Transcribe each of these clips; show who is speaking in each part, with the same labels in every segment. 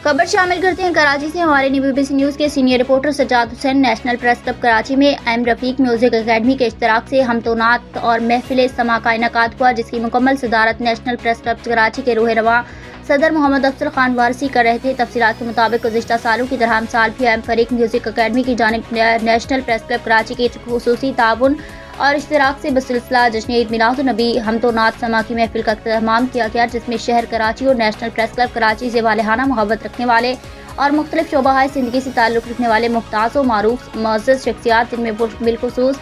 Speaker 1: خبر شامل کرتے ہیں کراچی سے۔ ہمارے BBC نیوز کے سینئر رپورٹر سجاد حسین۔ نیشنل پریس کلب کراچی میں ایم رفیق میوزک اکیڈمی کے اشتراک سے ہم تو نعت اور محفل سماع کا انعقاد ہوا، جس کی مکمل صدارت نیشنل پریس کلب کراچی کے روح رواں صدر محمد افضل خان وارثی کر رہے تھے۔ تفصیلات کے مطابق گزشتہ سالوں کی طرح ہم سال بھی ایم فریق میوزک اکیڈمی کی جانب نیشنل پریس کلب کراچی کے خصوصی تعاون اور اشتراک سے بسلسلہ جشن عید میلاد النبی ہم تو نعت سماع کی محفل کا اہتمام کیا گیا، جس میں شہر کراچی اور نیشنل پریس کلب کراچی سے والہانہ محبت رکھنے والے اور مختلف شعبہ زندگی سے تعلق رکھنے والے ممتاز و معروف معزز شخصیات، جن میں بالخصوص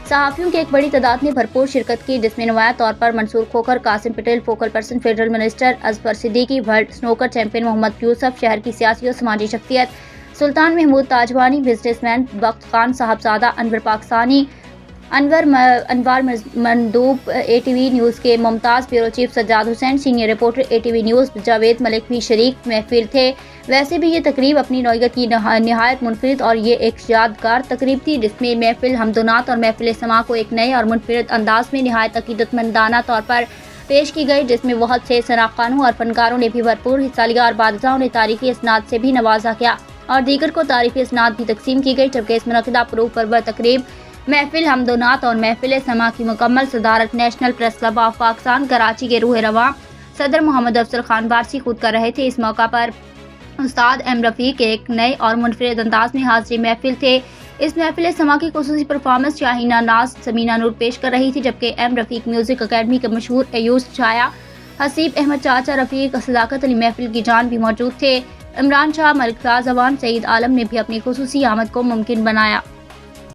Speaker 1: صحافیوں کی ایک بڑی تعداد نے بھرپور شرکت کی، جس میں نمایاں طور پر Mansoor Khokhar, Qasim Patel, focal person federal minister Azfar Siddiqui, world snooker champion Muhammad Yousuf, شہر کی سیاسی اور سماجی شخصیت سلطان محمود تاجوانی، بزنس مین بخت خان صاحبزادہ، انور پاکستانی، انوار مندوب، ATV نیوز کے ممتاز bureau chief Sajjad Hussain, senior reporter ATV news Javed Malik بھی شریک محفل تھے۔ ویسے بھی یہ تقریب اپنی نوعیت کی نہایت منفرد اور یہ ایک یادگار تقریب تھی، جس میں محفل حمد و نعت اور محفل سماع کو ایک نئے اور منفرد انداز میں نہایت عقیدت مندانہ طور پر پیش کی گئی، جس میں بہت سے شناخت کاروں اور فنکاروں نے بھی بھرپور حصہ لیا اور بعض نے تاریخی اسناد سے بھی نوازا گیا اور دیگر کو تاریخی اسناد بھی تقسیم کی گئی، جبکہ اس منعقدہ پروف پرور تقریب محفل حمد و نعت اور محفل سماع کی مکمل صدارت national press club of Pakistan Karachi کے روح رواں صدر محمد افضل خان وارثی خود کر رہے تھے۔ اس موقع پر استاد ایم رفیق ایک نئے اور منفرد انداز میں حاضری محفل تھے۔ اس محفل سماع کی خصوصی پرفارمنس شاہینہ ناز سمینہ نور پیش کر رہی تھی، جبکہ ایم رفیق میوزک اکیڈمی کے مشہور ایوز چھایا، حسیب احمد چاچا رفیق، صداقت علی محفل کی جان بھی موجود تھے۔ عمران شاہ، ملک فیاض اوان، سعید عالم نے بھی اپنی خصوصی آمد کو ممکن بنایا۔